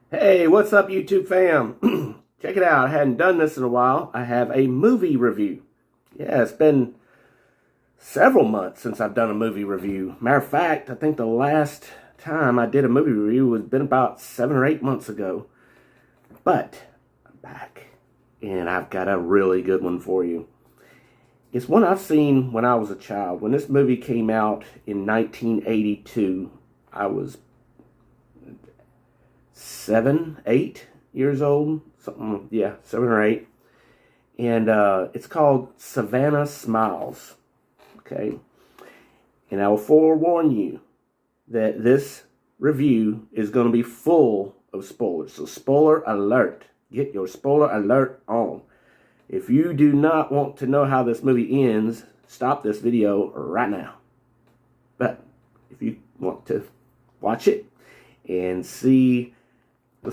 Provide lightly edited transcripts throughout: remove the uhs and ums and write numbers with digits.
Hey, what's up, YouTube fam? Check it out. I hadn't done this in a while. I have a movie review. Yeah, it's been several months since I've done a movie review. Matter of fact, I think the last time I did a movie review was been about 7 or 8 months ago. But I'm back, and I've got a really good one for you. It's one I've seen when I was a child. When this movie came out in 1982, I was 7, 8 years old, something, yeah, 7 or 8. And it's called Savanah Smiles. Okay. And I will forewarn you that this review is going to be full of spoilers. So, spoiler alert. Get your spoiler alert on. If you do not want to know how this movie ends, stop this video right now. But if you want to watch it and see,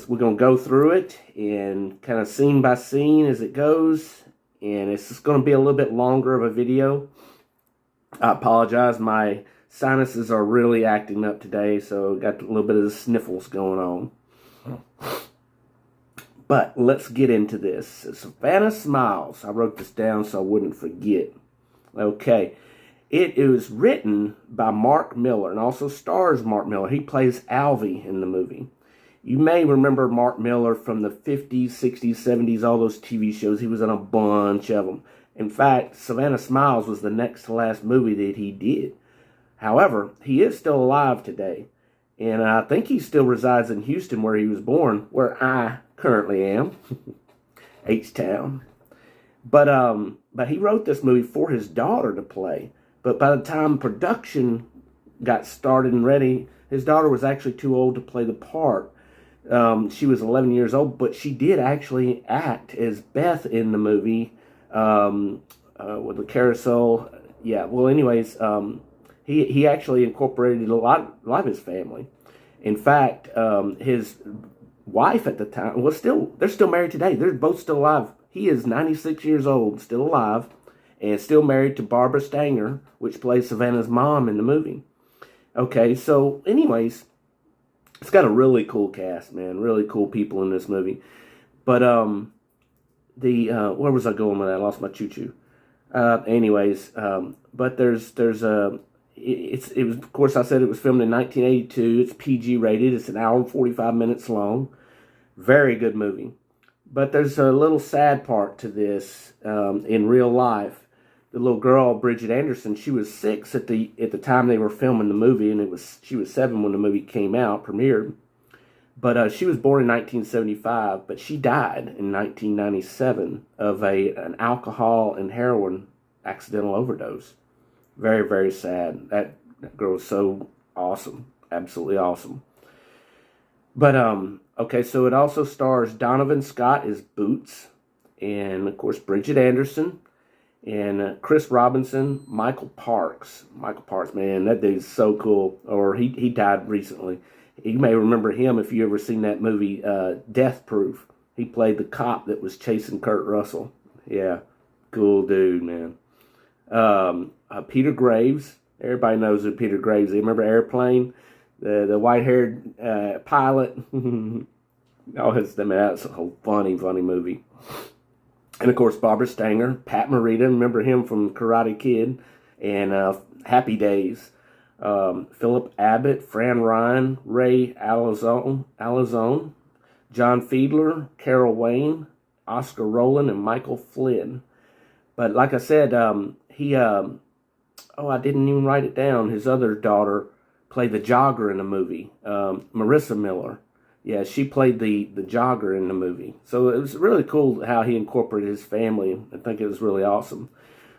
we're going to go through it and kind of scene by scene as it goes. And it's just going to be a little bit longer of a video. I apologize. My sinuses are really acting up today, so got a little bit of the sniffles going on. But let's get into this. Savanah Smiles. I wrote this down so I wouldn't forget. Okay. It was written by Mark Miller and also stars Mark Miller. He plays Alvy in the movie. You may remember Mark Miller from the 50s, 60s, 70s, all those TV shows. He was in a bunch of them. In fact, Savanah Smiles was the next to last movie that he did. However, he is still alive today. And I think he still resides in Houston, where he was born, where I currently am. H-Town. But he wrote this movie for his daughter to play. But by the time production got started and ready, his daughter was actually too old to play the part. She was 11 years old, but she did actually act as Beth in the movie with the carousel. Yeah, well, anyways, he actually incorporated a lot of his family. In fact, his wife at the time was they're still married today. They're both still alive. He is 96 years old, still alive, and still married to Barbara Stanger, which plays Savannah's mom in the movie. Okay, so anyways, it's got a really cool cast, man. Really cool people in this movie. But where was I going with that? I lost my choo-choo. Anyways, but it was, of course, I said it was filmed in 1982. It's PG rated. It's an hour and 45 minutes long. Very good movie. But there's a little sad part to this in real life. The little girl, Bridget Anderson, she was 6 at the time they were filming the movie, and she was 7 when the movie came out, premiered. But she was born in 1975, but she died in 1997 of an alcohol and heroin accidental overdose. Very, very sad. That girl was so awesome, absolutely awesome. But okay, so it also stars Donovan Scott as Boots, and of course Bridget Anderson. And Chris Robinson, Michael Parks. Michael Parks, man, that dude's so cool. Or he died recently. You may remember him if you ever seen that movie, Death Proof. He played the cop that was chasing Kurt Russell. Yeah, cool dude, man. Peter Graves. Everybody knows who Peter Graves is. Remember Airplane? The white-haired pilot. Oh, that's a whole funny movie. And, of course, Barbara Stanger, Pat Morita, remember him from Karate Kid, and Happy Days. Philip Abbott, Fran Ryan, Ray Alazone, John Fiedler, Carol Wayne, Oscar Rowland, and Michael Flynn. But like I said, I didn't even write it down. His other daughter played the jogger in the movie, Marissa Miller. Yeah, she played the jogger in the movie. So it was really cool how he incorporated his family. I think it was really awesome.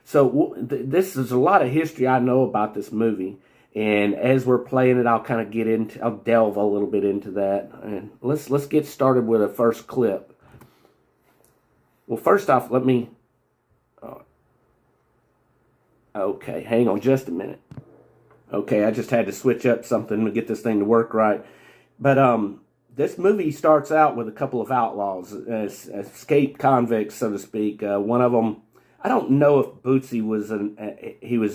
So this is a lot of history I know about this movie. And as we're playing it, I'll delve a little bit into that. And let's get started with a first clip. Well, first off, let me... okay, hang on just a minute. Okay, I just had to switch up something to get this thing to work right. But, this movie starts out with a couple of outlaws, escaped convicts, so to speak. One of them, I don't know if Bootsy was an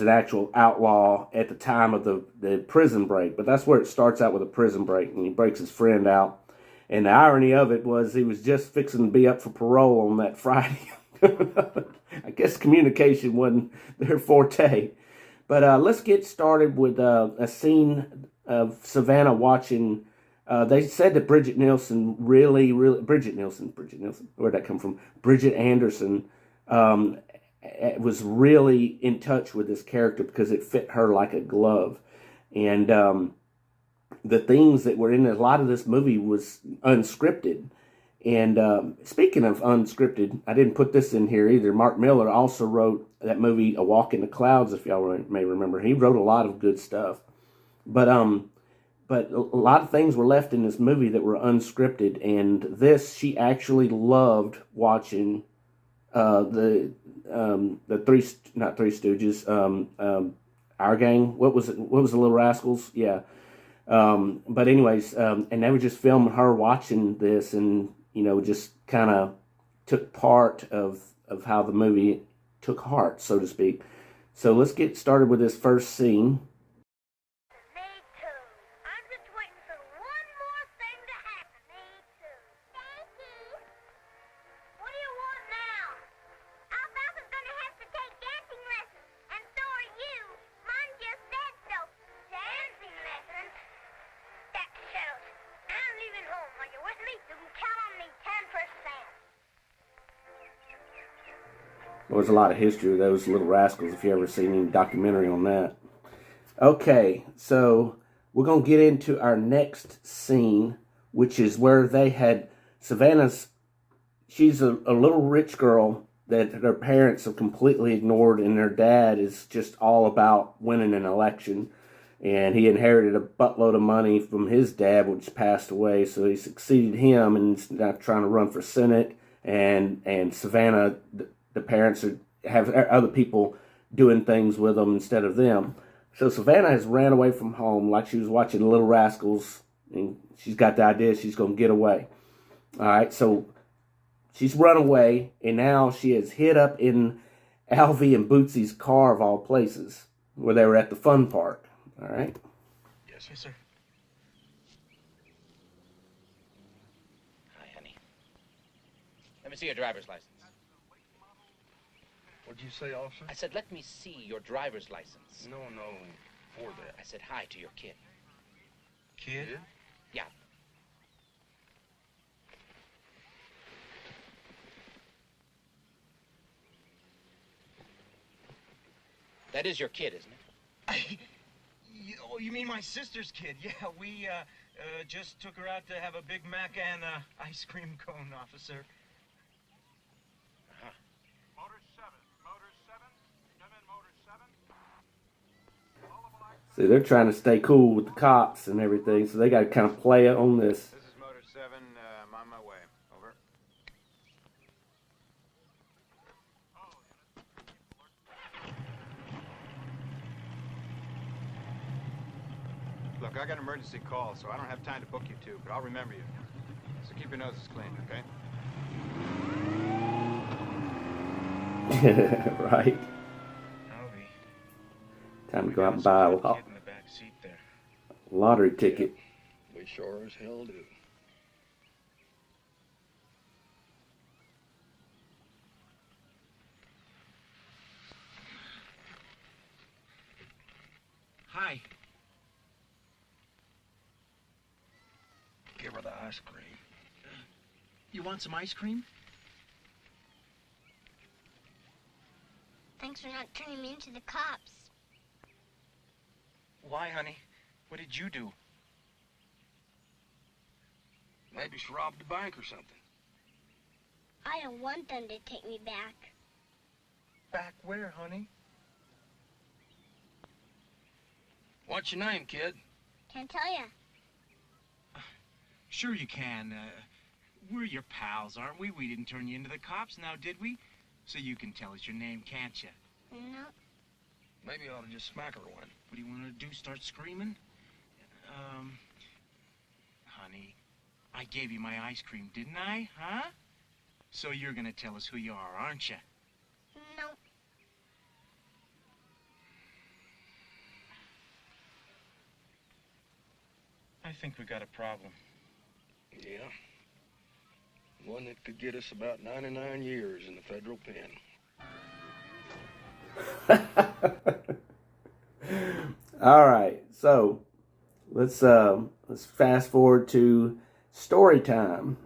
actual outlaw at the time of the prison break, but that's where it starts out, with a prison break, and he breaks his friend out. And the irony of it was he was just fixing to be up for parole on that Friday. I guess communication wasn't their forte. But let's get started with a scene of Savanah watching. They said that Bridget Nielsen, where'd that come from? Bridget Anderson was really in touch with this character because it fit her like a glove. And the things that were in a lot of this movie was unscripted. And speaking of unscripted, I didn't put this in here either. Mark Miller also wrote that movie, A Walk in the Clouds, if y'all may remember. He wrote a lot of good stuff. But a lot of things were left in this movie that were unscripted. And this, she actually loved watching the Three Stooges, Our Gang. What was it? What was the Little Rascals? Yeah. But anyways, and they were just filming her watching this, and just kind of took part of how the movie took heart, so to speak. So let's get started with this first scene. Me too. I'm just waiting for one more thing to happen. Me too. Thank you. What do you want now? Alfalfa's gonna have to take dancing lessons, and so are you. Mom just said so. Dancing lessons? That settles it. I'm leaving home. Are you with me? You can count on me 10%. There was a lot of history of those Little Rascals, if you ever seen any documentary on that. Okay, so we're going to get into our next scene, which is where they had she's a little rich girl that her parents have completely ignored, and their dad is just all about winning an election. And he inherited a buttload of money from his dad, which passed away, so he succeeded him, and he's now trying to run for Senate. And Savanah, the parents have other people doing things with them instead of them. So Savanah has ran away from home like she was watching Little Rascals, and she's got the idea she's going to get away. All right, so she's run away, and now she is hid up in Alvy and Bootsy's car of all places, where they were at the fun park. All right? Yes, sir. Hi, honey. Let me see your driver's license. What did you say, officer? I said, let me see your driver's license. No, for that. I said hi to your kid. Kid? Yeah. That is your kid, isn't it? Oh, you mean my sister's kid? Yeah, we just took her out to have a Big Mac and ice cream cone, officer. Uh-huh. Motor 7, come in, Motor 7. See, they're trying to stay cool with the cops and everything, so they got to kind of play it on this. This is Motor 7, I'm on my way. Over. Look, I got an emergency call, so I don't have time to book you two, but I'll remember you. So keep your noses clean, okay? Right. Alvy. Time to go out and buy a Kid in the back seat there. lottery ticket. We sure as hell do. Hi. Give her the ice cream. You want some ice cream? Thanks for not turning me into the cops. Why, honey? What did you do? Maybe she robbed a bank or something. I don't want them to take me back. Back where, honey? What's your name, kid? Can't tell ya. Sure you can. We're your pals, aren't we? We didn't turn you into the cops now, did we? So you can tell us your name, can't you? No. Maybe I ought to just smack her one. What do you want to do, start screaming? Honey, I gave you my ice cream, didn't I? Huh? So you're gonna tell us who you are, aren't you? No. I think we got a problem. Yeah. One that could get us about 99 years in the federal pen. All right, so let's fast forward to story time.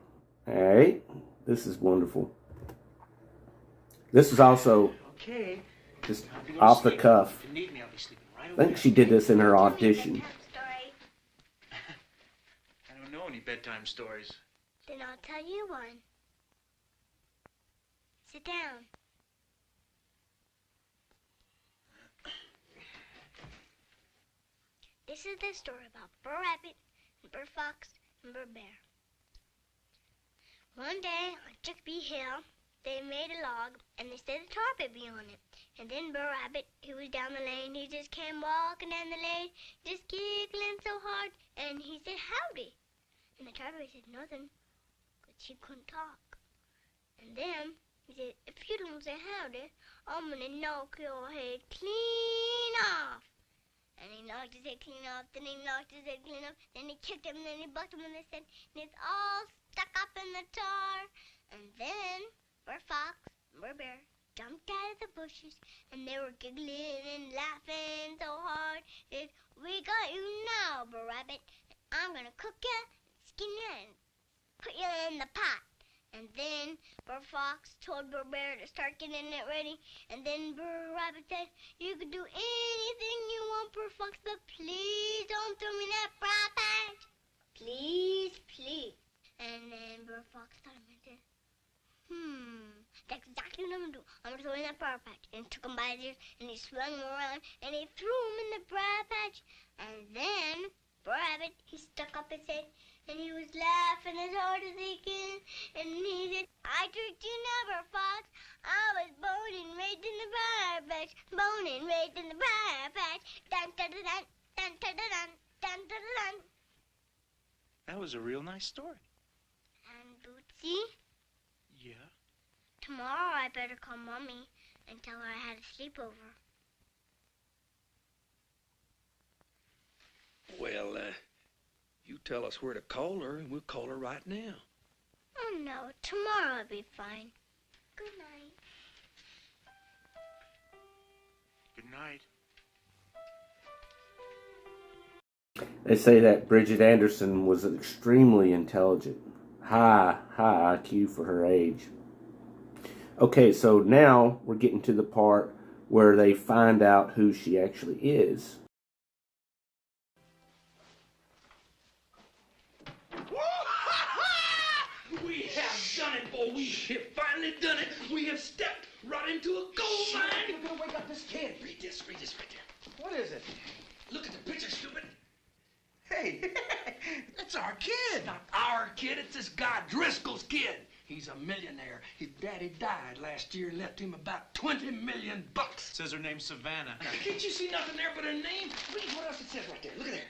All right, this is wonderful. This is also just off the cuff. If you need me, I'll be sleeping right I over think she did this in her audition. I don't know any bedtime stories. Then I'll tell you one. Sit down. This is the story about Burr Rabbit, and Burr Fox, and Burr Bear. One day on Chickpea Hill, they made a log, and they set a tar baby on it. And then Burr Rabbit, who was down the lane, he just came walking down the lane, just giggling so hard, and he said, "Howdy." And the tar baby said nothing, but she couldn't talk. And then he said, "If you don't say howdy, I'm gonna knock your head clean off." And he knocked his head clean off, then he knocked his head clean off, then he kicked him, and then he bucked him in his head, and it's all stuck up in the tar. And then Burr Fox and Burr Bear jumped out of the bushes, and they were giggling and laughing so hard. They said, "We got you now, Burr Rabbit. I'm gonna cook you, skin you, and put you in the pot." And then Burr Fox told Burr Bear to start getting it ready. And then Burr Rabbit said, "You can do anything you want, Burr Fox, but please don't throw me in that briar patch. Please, please." And then Burr Fox thought and said, "That's exactly what I'm gonna do. I'm gonna throw him in that briar patch." And he took him by his ears, and he swung him around, and he threw him in the briar patch. And then Burr Rabbit, he stuck up his head, and he was laughing as hard as he could. And he said, "I tricked you now, Burr Fox. I was born and raised in the briar patch. Born and raised in the briar patch. Dun dun dun dun dun dun dun dun dun dun." That was a real nice story. And Bootsy, Yeah? tomorrow I better call Mommy and tell her I had a sleepover. Well, you tell us where to call her, and we'll call her right now. Oh no, tomorrow will be fine. Good night. Good night. They say that Bridget Anderson was extremely intelligent. High IQ for her age. Okay, so now we're getting to the part where they find out who she actually is. We have done it, boy. We have finally done it. We have stepped right into a gold mine. You're gonna wake up this kid. Read this right there. What is it? Look at the picture, stupid. Hey, that's our kid. Not our kid, it's this guy Driscoll's kid. He's a millionaire. His daddy died last year and left him about $20 million. Says her name's Savanah. Can't you see nothing there but her name? Read what else it says right there. Look at there.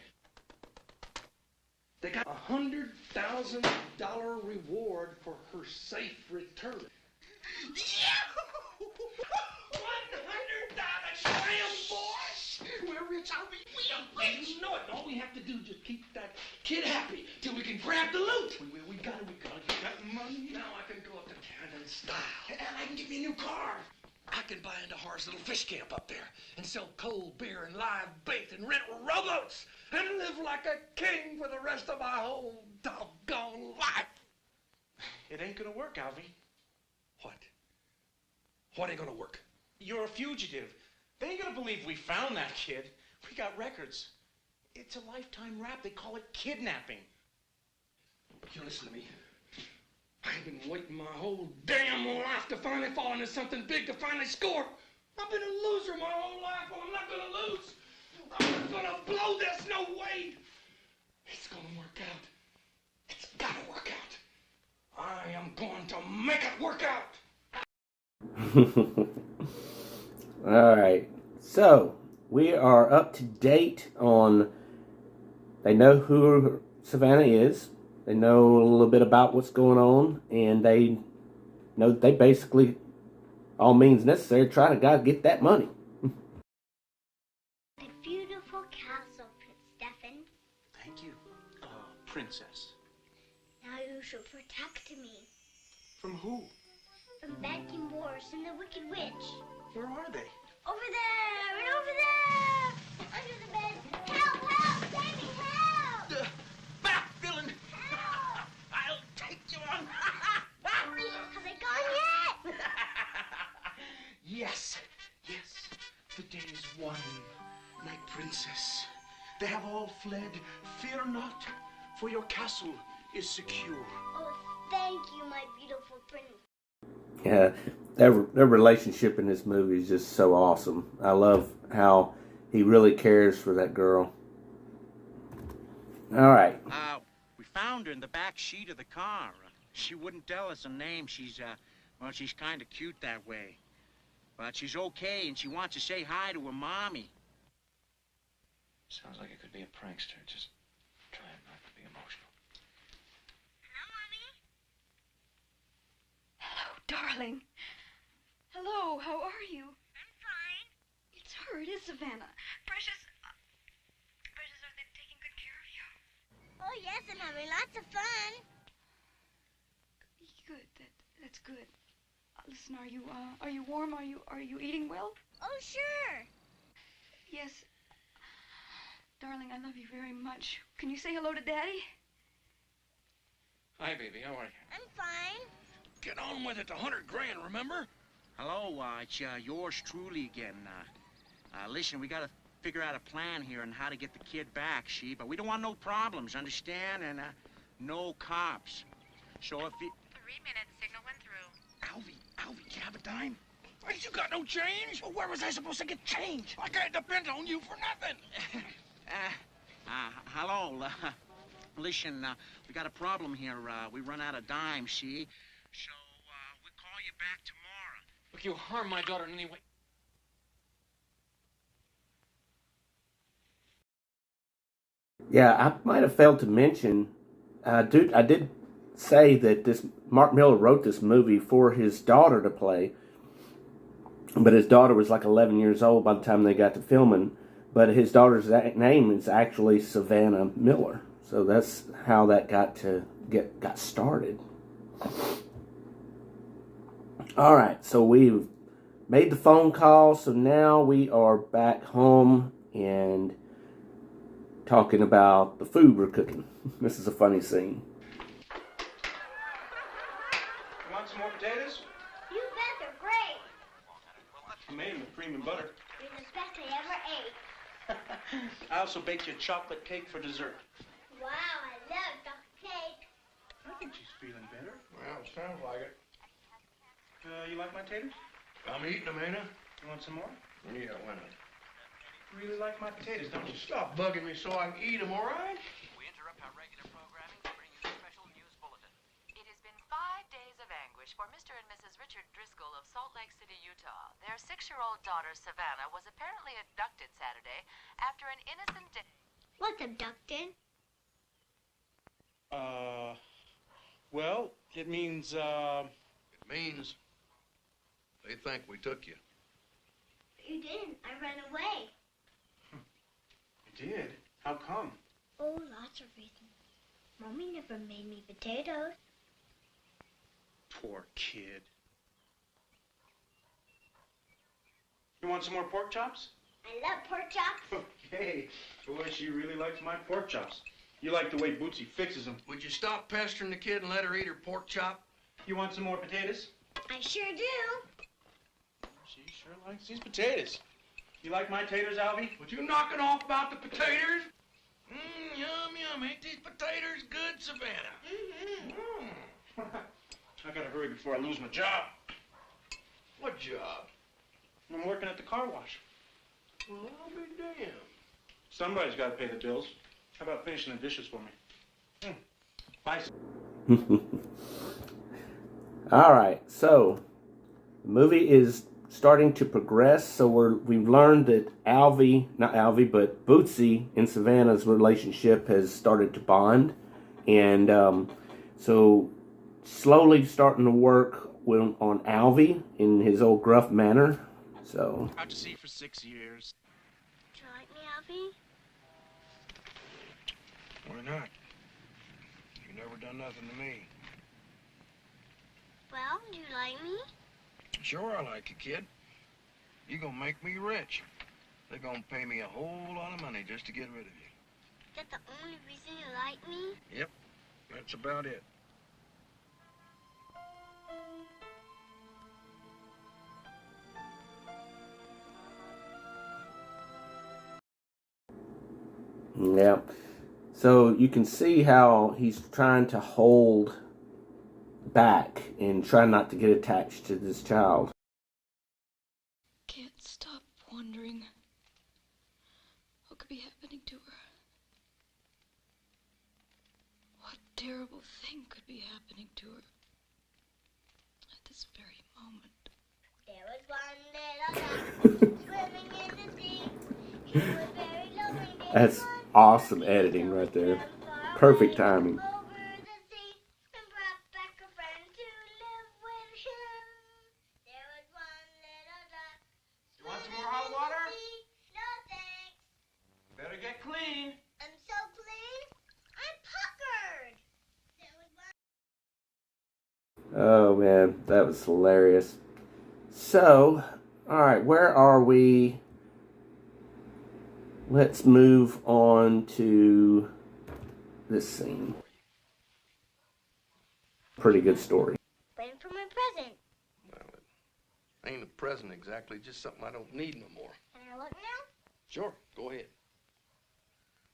They got a $100,000 reward for her safe return. $100 slam, boys! We're rich, are we? We are rich! You know it. All we have to do is just keep that kid happy till we can grab the loot. We got it. You got the money? Now I can go up to town in style. And I can give you a new car. I can buy into Har's little fish camp up there and sell cold beer and live bait and rent rowboats and live like a king for the rest of my whole doggone life. It ain't gonna work, Alvy. What? What ain't gonna work? You're a fugitive. They ain't gonna believe we found that kid. We got records. It's a lifetime rap. They call it kidnapping. You listen to me. I've been waiting my whole damn life to finally fall into something big, to finally score. I've been a loser my whole life. Well, I'm not gonna lose. I'm gonna blow this. No way. It's gonna work out. It's gotta work out. I am going to make it work out. All right, so we are up to date on. They know who Savanah is. They know a little bit about what's going on, and they know they basically, all means necessary, try to gotta get that money. A beautiful castle, Prince Stefan. Thank you. Princess. Now shall protect me From who? from Bad King Boris and the Wicked Witch. Where are they? Over there and over there! Under the bed. Help! Help! Save me! Help! Back, villain! Help! I'll take you on! Have they gone yet? Yes, yes, the day is won, my princess. They have all fled. Fear not, for your castle is secure. Oh, thank you, my beautiful prince. Yeah, their relationship in this movie is just so awesome. I love how he really cares for that girl. All right. We found her in the back seat of the car. She wouldn't tell us her name. She's kind of cute that way. But she's okay, and she wants to say hi to her mommy. Sounds like it could be a prankster. Just try not to be emotional. Hello, Mommy. Hello, darling. Hello, how are you? I'm fine. It's her, it is Savannah. Precious, are they taking good care of you? Oh, yes, I'm having lots of fun. Good, that's good. Listen, are you warm? Are you eating well? Oh, sure. Yes. Darling, I love you very much. Can you say hello to Daddy? Hi, baby. How are you? I'm fine. Get on with it, $100 grand, remember? Hello, it's yours truly again. Listen, we gotta figure out a plan here on how to get the kid back, see? But we don't want no problems, understand? And no cops. So if you... 3 minutes, signal went through. Alvy, you have a dime? Why, you got no change? Well, where was I supposed to get change? I can't depend on you for nothing. Hello, listen, we got a problem here. We run out of dimes, see? So, we'll call you back tomorrow. Look, you harm my daughter in any way. Yeah, I might have failed to mention, I did say that Mark Miller wrote this movie for his daughter to play, but his daughter was like 11 years old by the time they got to filming, but his daughter's name is actually Savanah Miller, so that's how that got started. All right, so we've made the phone call, so now we are back home and talking about the food we're cooking. This is a funny scene. You want some more potatoes? You bet, they're great. I made them with cream and butter. They're the best I ever ate. I also baked you a chocolate cake for dessert. Wow, I love chocolate cake. I think she's feeling better. Well, it sounds like it. You like my taters? I'm eating them, ain't I? You want some more? Yeah, why not? You really like my potatoes, don't you? Stop bugging me so I can eat them, all right? We interrupt our regular programming to bring you a special news bulletin. It has been 5 days of anguish for Mr. and Mrs. Richard Driscoll of Salt Lake City, Utah. Their 6-year-old daughter, Savanah, was apparently abducted Saturday after an innocent day. What's abducted? Well, it means, It means they think we took you. You didn't. I ran away. You did? How come? Oh, lots of reasons. Mommy never made me potatoes. Poor kid. You want some more pork chops? I love pork chops. Okay. Boy, she really likes my pork chops. You like the way Bootsy fixes them. Would you stop pestering the kid and let her eat her pork chop? You want some more potatoes? I sure do. She sure likes these potatoes. You like my taters, Alvy? Would you knock it off about the potatoes? Yum. Ain't these potatoes good, Savannah? Mm-hmm. I gotta hurry before I lose my job. What job? I'm working at the car wash. Well, I'll be damned. Somebody's gotta pay the bills. How about finishing the dishes for me? Bye. All right, so the movie is starting to progress. So we've learned that but Bootsy and Savannah's relationship has started to bond, and so slowly starting to work on Alvy in his old gruff manner. So Out to sea for 6 years. Do you like me, Alfie? Why not? You never never done nothing to me. Well, do you like me? Sure, I like you, kid. You gonna make me rich. They're gonna pay me a whole lot of money just to get rid of you. Is that the only reason you like me? Yep, that's about it. Yeah. So you can see how he's trying to hold back and try not to get attached to this child. Can't stop wondering what could be happening to her. What terrible thing could be happening to her at this very moment. There was one little duck swimming in the sea. He was very lonely. That's awesome editing right there. Perfect timing. Over the sea and brought back a friend to live with him. There was one little duck. You want some more hot water? No thanks. Better get clean. I'm so clean. I'm puckered. There was one. Oh man, that was hilarious. So, alright, where are we? Let's move on to this scene. Pretty good story. Waiting for my present. Well, it ain't a present exactly, just something I don't need no more. Can I look now? Sure, go ahead.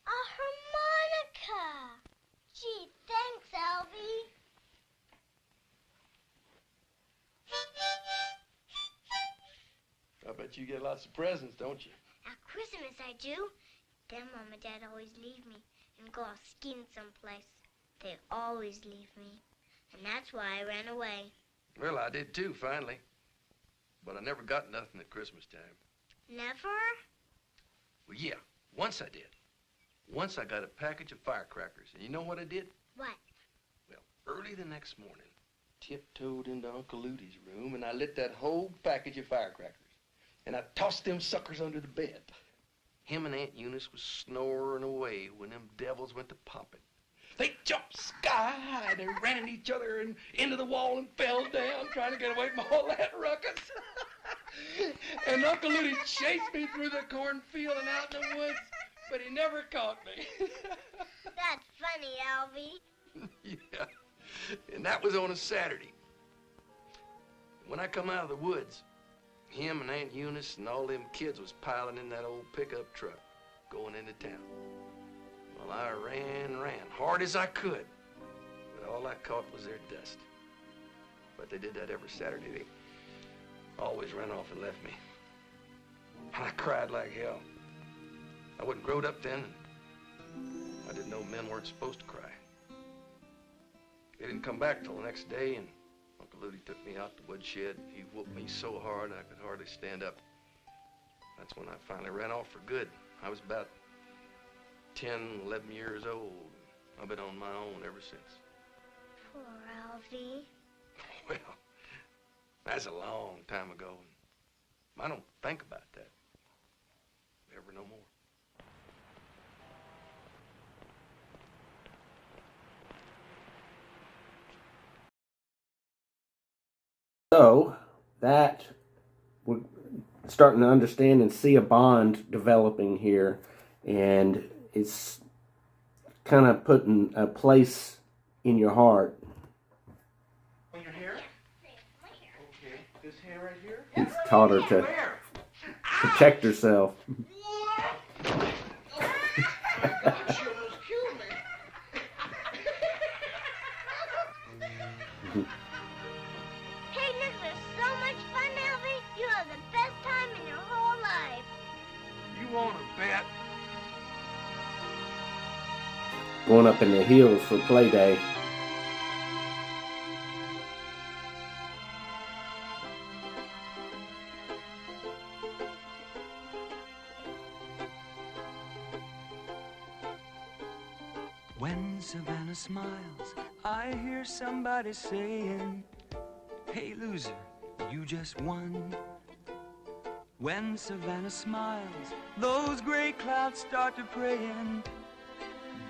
A harmonica. Gee, thanks, Alvy. I bet you get lots of presents, don't you? At Christmas I do. Then Mom and Dad always leave me and go off skiing someplace. They always leave me. And that's why I ran away. Well, I did too, finally. But I never got nothing at Christmas time. Never? Well, yeah, once I did. Once I got a package of firecrackers. And you know what I did? What? Well, early the next morning, tiptoed into Uncle Ludy's room, and I lit that whole package of firecrackers. And I tossed them suckers under the bed. Him and Aunt Eunice was snoring away when them devils went to popping. They jumped sky high. They ran at each other and into the wall and fell down, trying to get away from all that ruckus. And Uncle Ludy chased me through the cornfield and out in the woods, but he never caught me. That's funny, Alvy. Yeah, and that was on a Saturday. When I come out of the woods, him and Aunt Eunice and all them kids was piling in that old pickup truck, going into town. Well, I ran hard as I could, but all I caught was their dust. But they did that every Saturday. They always ran off and left me. And I cried like hell. I wasn't growed up then. I didn't know men weren't supposed to cry. They didn't come back till the next day, and Uncle Ludy took me out the woodshed. He whooped me so hard I could hardly stand up. That's when I finally ran off for good. I was about 10, 11 years old. I've been on my own ever since. Poor Alvy. Well, that's a long time ago. I don't think about that ever no more. So, that we're starting to understand and see a bond developing here, and it's kind of putting a place in your heart. On your hair? Okay. This hair right here? He's taught her to Where? protect herself. She almost killed me. Hey, this was so much fun, Alvy. You had the best time in your whole life. You want to bet? Going up in the hills for play day. When Savannah smiles, I hear somebody saying, "Hey loser, you just won." When Savannah smiles, those gray clouds start to praying,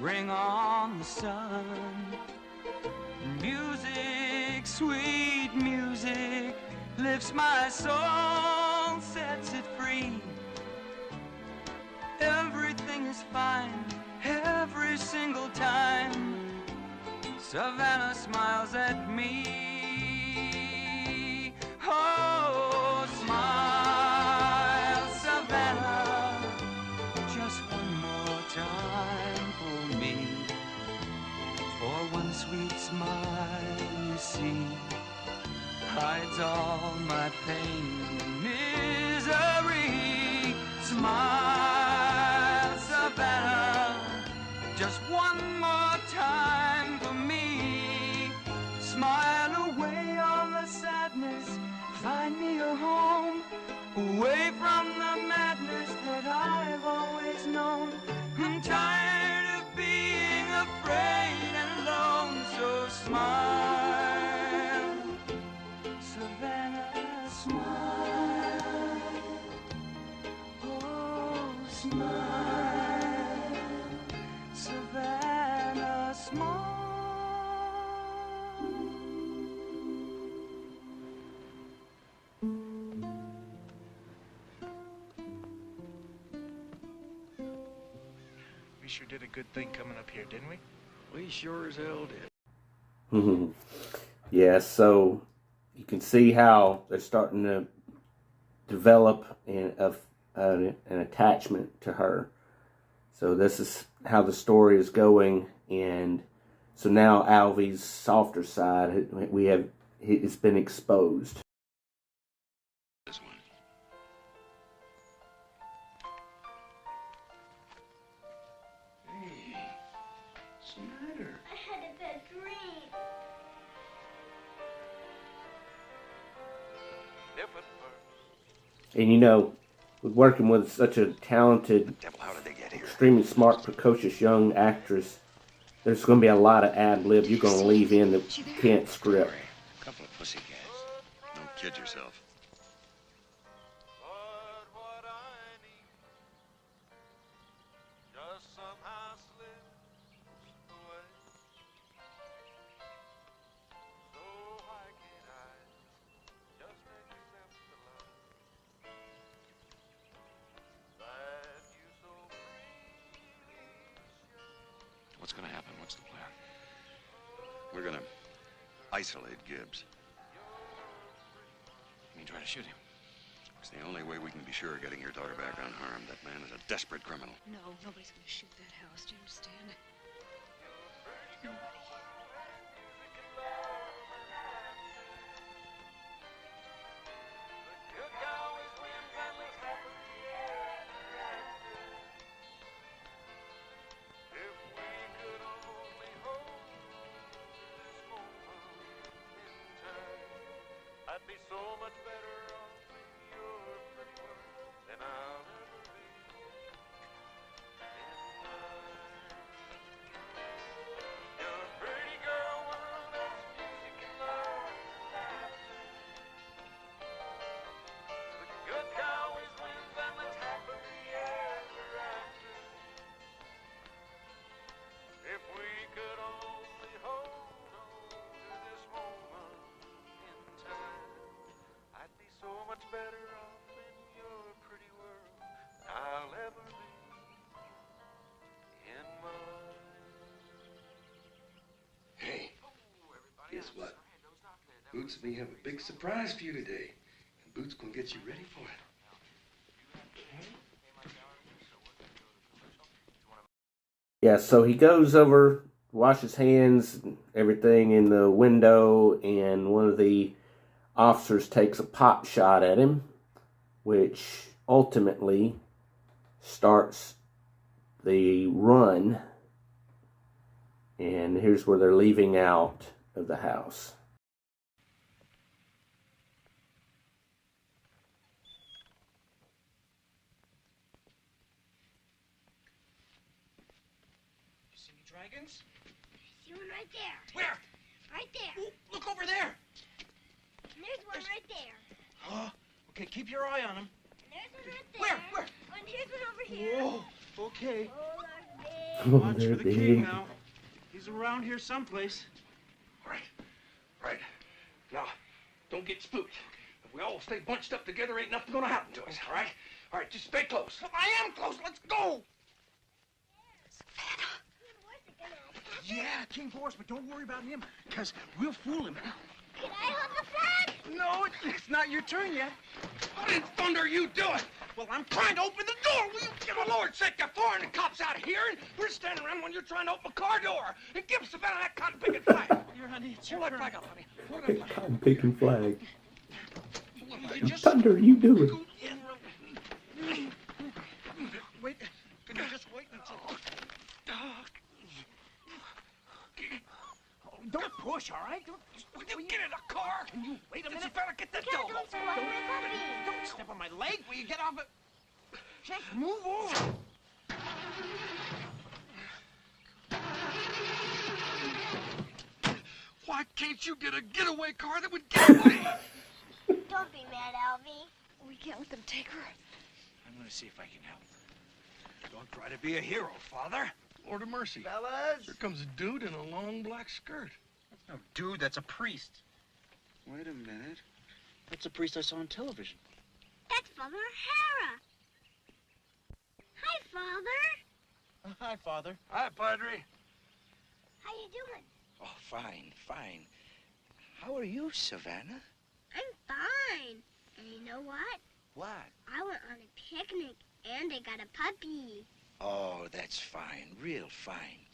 "Bring on the sun." Music, sweet music, lifts my soul, sets it free. Everything is fine every single time Savannah smiles at me. Oh, smile, Savannah, just one more time for me. For one sweet smile, you see, hides all my pain and misery. Smile, Savannah, just one more time for me. Smile away all the sadness, find me a home, away from the madness that I've always known. I'm tired of being afraid and alone, so smile, Savannah, smile. Oh, smile, Savannah, smile. We sure did a good thing coming up here, didn't we? We sure as hell did. Yeah, so you can see how they're starting to develop an attachment to her. So this is how the story is going, and so now Alvy's softer side, it's been exposed. This one. Hey, what's the matter? I had a bad dream. And you know, with working with such a talented, How did they get here? extremely smart, precocious young actress, there's going to be a lot of ad-lib you're going to leave in that you can't script. A couple of pussycats. Don't kid yourself. What's gonna happen? What's the plan? We're gonna isolate Gibbs. You mean try to shoot him? It's the only way we can be sure of getting your daughter back unharmed. That man is a desperate criminal. No, nobody's gonna shoot that house. Do you understand? Nobody. I'd be so much better off in your pretty world than I'll ever be in mine. You're a pretty girl, one that's music and love and laughter. The good guy always wins and let's happily ever after. If we could only hold on to this moment in time, I'd be so much better off in your pretty world than I'll ever be in mine. Hey, guess what? Boots and me have a big surprise for you today. And Boots gonna get you ready for it. Yeah, so he goes over, washes hands, and everything in the window, and one of the officers takes a pot shot at him, which ultimately starts the run. And here's where they're leaving out of the house. You see any dragons? See one right there. Where? Right there. Oh, look over there. And there's one right there. Huh? Okay, keep your eye on him. And there's one right there. Where? And here's one over here. Whoa, okay. Oh, that's big. Oh, Watch they're for the king big. now. He's around here someplace. All right, get spooked. If we all stay bunched up together, ain't nothing gonna happen to us, all right? All right, just stay close. I am close. Let's go. Yeah, King Force, but don't worry about him, because we'll fool him. Can I hold the flag? No, it's not your turn yet. What in thunder are you doing? Well, I'm trying to open the door. Will you Give the Lord's sake, you're foreign and cops out of here, and we're standing around when you're trying to open a car door. And give Savanah that cotton-picking flag. Here, honey, it's Hold your that turn. flag up, honey. Hold that flag. I'm picking flag. You just Thunder, you do it. wait. Can you just wait until... Don't push, all right? Will you get in the car? Can you wait a minute? Savanah, get that Dad, door. don't squat my puppy. Don't step on my leg. Will you get off it? Just move over. Why can't you get a getaway car that would get away? Don't be mad, Alvy. We can't let them take her. I'm going to see if I can help. Don't try to be a hero, Father. Lord of mercy. Fellas! Here comes a dude in a long black skirt. That's no dude. That's a priest. Wait a minute. That's a priest I saw on television. That's Father O'Hara. Hi, Father. Hi, Father. Hi, Padre. How you doing? Oh, fine, fine. How are you, Savanah? I'm fine. And you know what? What? I went on a picnic and I got a puppy. Oh, that's fine, real fine.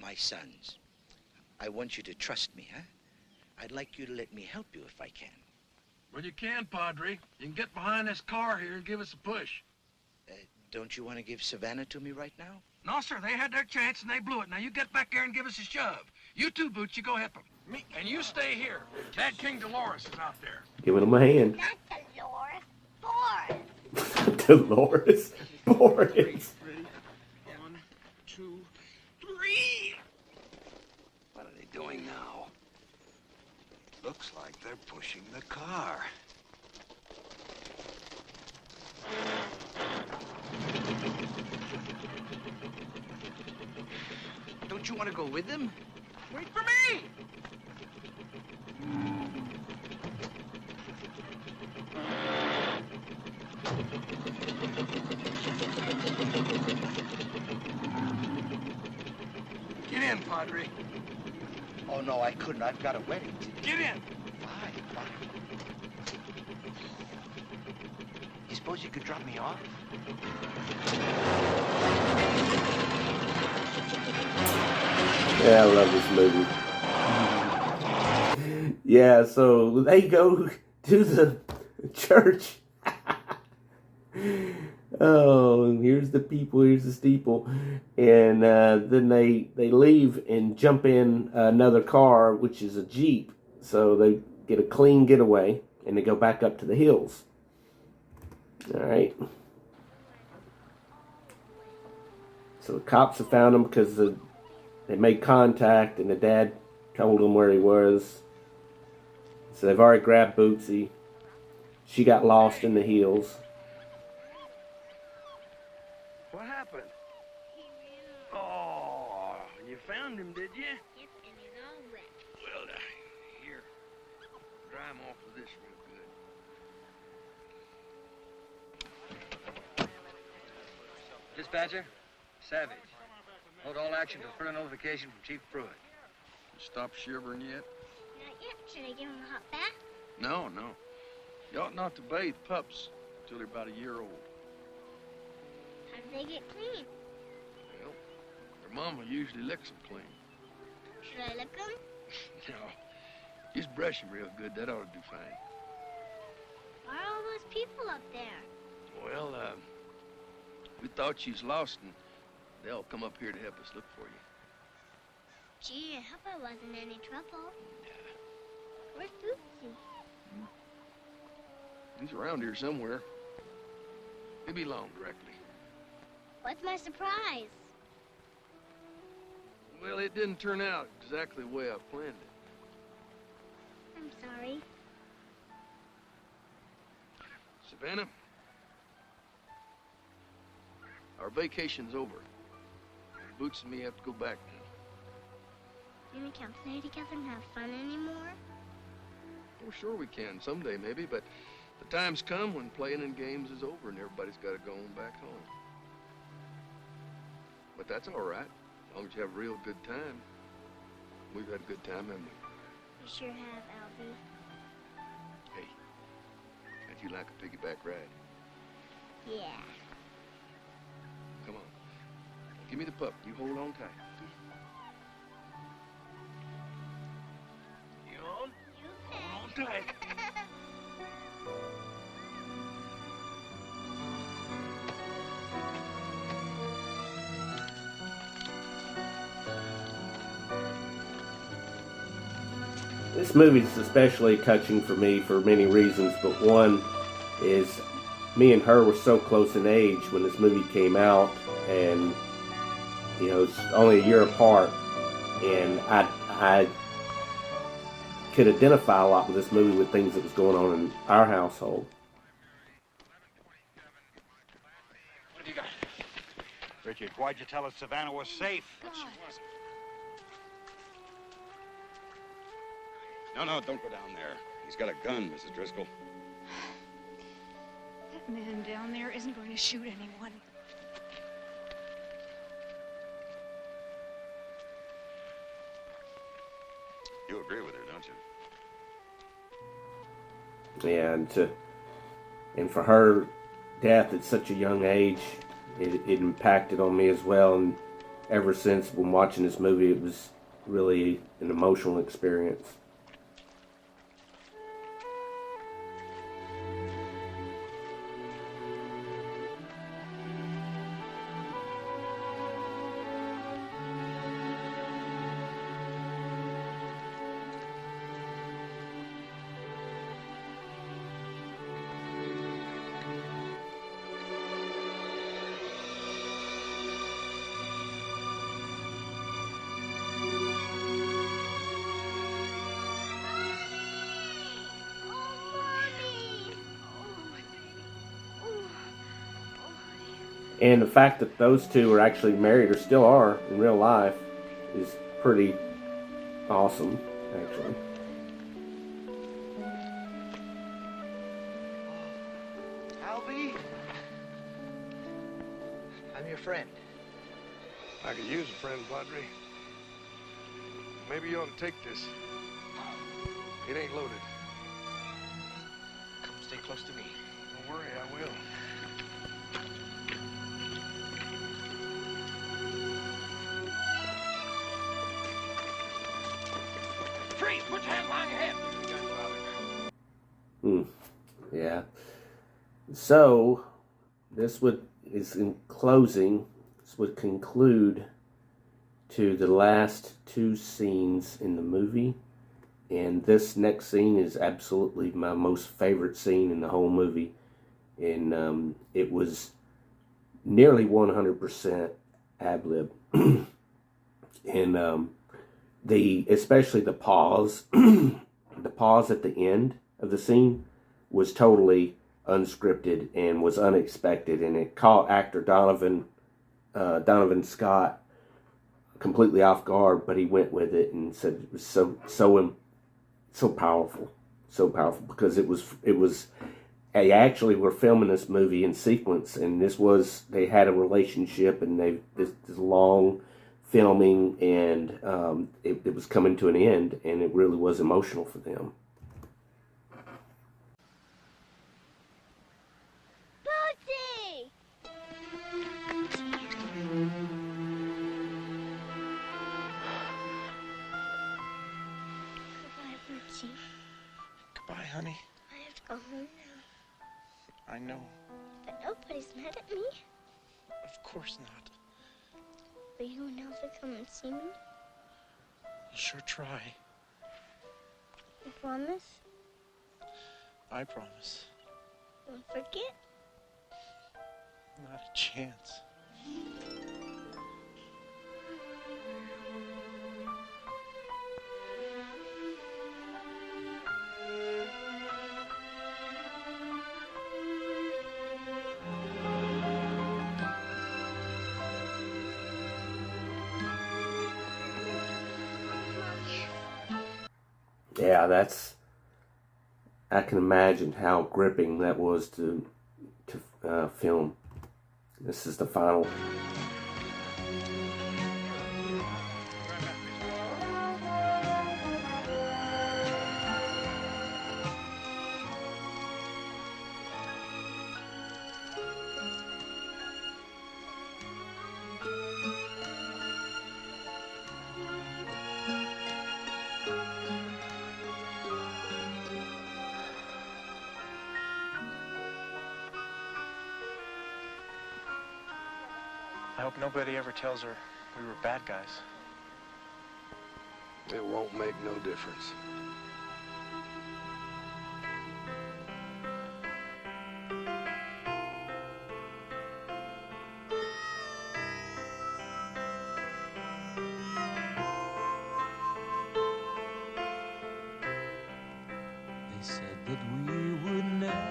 My sons, I want you to trust me, huh? I'd like you to let me help you if I can. Well, you can, Padre. You can get behind this car here and give us a push. Don't you want to give Savanah to me right now? No, sir. They had their chance and they blew it. Now you get back there and give us a shove. You too, Boots. You go help them. Me and you stay here. Dad King Dolores is out there. Giving him a hand. Not Dolores. Boris. Dolores. Boris. Ready? 1, 2, 3. What are they doing now? Looks like they're pushing the car. Don't you want to go with them? Wait for me! Get in, Padre. Oh, no, I couldn't. I've got a wedding to Get in. Fine. You suppose you could drop me off? Yeah, I love this movie. Yeah, so they go to the church. Oh, and here's the people, here's the steeple. And then they leave and jump in another car, which is a Jeep. So they get a clean getaway, and they go back up to the hills. All right. So the cops have found them because they made contact, and the dad told them where he was. So they've already grabbed Bootsy. She got lost in the hills. What happened? Oh, you found him, did you? Yep, and he's all wet. Well, here. Dry him off with this real good. Dispatcher, Savage. Hold all action till further notification from Chief Pruitt. You stop shivering yet? Not yet. Should I give him a hot bath? No. You ought not to bathe pups till they're about a year old. How do they get clean? Well, their mama usually licks them clean. Should I lick them? No, just brush them real good. That ought to do fine. Why are all those people up there? Well, we thought you was lost, and they all come up here to help us look for you. Gee, I hope I wasn't in any trouble. Where's Bootsy? He's around here somewhere. He'll be along directly. What's my surprise? Well, it didn't turn out exactly the way I planned it. I'm sorry. Savanah, our vacation's over. Boots and me have to go back now. And we can't play together and have fun anymore? Oh, sure we can. Someday, maybe, but the time's come when playing in games is over and everybody's got to go on back home. But that's all right, as long as you have a real good time. We've had a good time, haven't we? We sure have, Alvy. Hey, how'd you like a piggyback ride? Yeah. Come on. Give me the pup. You hold on tight. You on? Hold on tight. This movie is especially touching for me for many reasons, but one is me and her were so close in age when this movie came out, and you know, it's only a year apart, and I could identify a lot with this movie with things that was going on in our household. What have you got? Bridget, why'd you tell us Savanah was safe? No, don't go down there. He's got a gun, Mrs. Driscoll. That man down there isn't going to shoot anyone. You agree with her, don't you? Yeah, and for her death at such a young age, it impacted on me as well. And ever since when watching this movie, it was really an emotional experience. And the fact that those two are actually married, or still are in real life, is pretty awesome, actually. Alvy? I'm your friend. I could use a friend, Padre. Maybe you ought to take this. It ain't loaded. Come stay close to me. Don't worry, I will. Freeze! Put your hand behind your head! Yeah. So, this is in closing, this would conclude to the last two scenes in the movie. And this next scene is absolutely my most favorite scene in the whole movie. And it was nearly 100% ad-lib. And especially the pause, the pause at the end of the scene was totally unscripted and was unexpected, and it caught actor Donovan Scott completely off guard, but he went with it and said it was so powerful, because it was they actually were filming this movie in sequence, and they had a relationship, and this long filming, and it was coming to an end, and it really was emotional for them. Bootsy! Goodbye, Bootsy. Goodbye, honey. I have to go home now. I know. But nobody's mad at me. Of course not. Will you and Alvy come and see me? I'll sure try. You promise? I promise. Won't forget? Not a chance. Yeah, that's I can imagine how gripping that was to film. This is the final. I hope nobody ever tells her we were bad guys. It won't make no difference. They said that we would never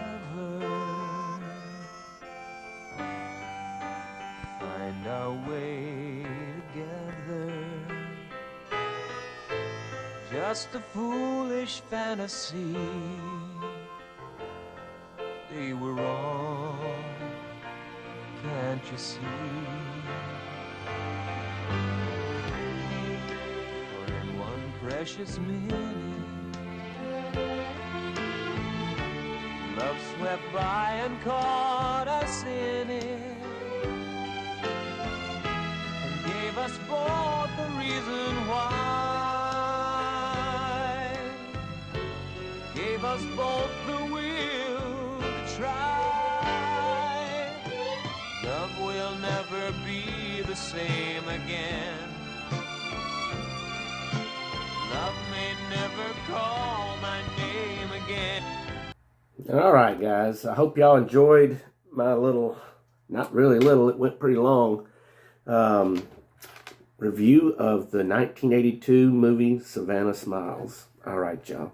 find our way together. Just a foolish fantasy. They were wrong, can't you see? For in one precious minute, love swept by and caught us in it, and gave us both the reason why. Gave us both the will to try. Love will never be the same again. Love may never call my name again. Alright guys, I hope y'all enjoyed my little, not really little, it went pretty long, review of the 1982 movie Savanah Smiles. Alright y'all.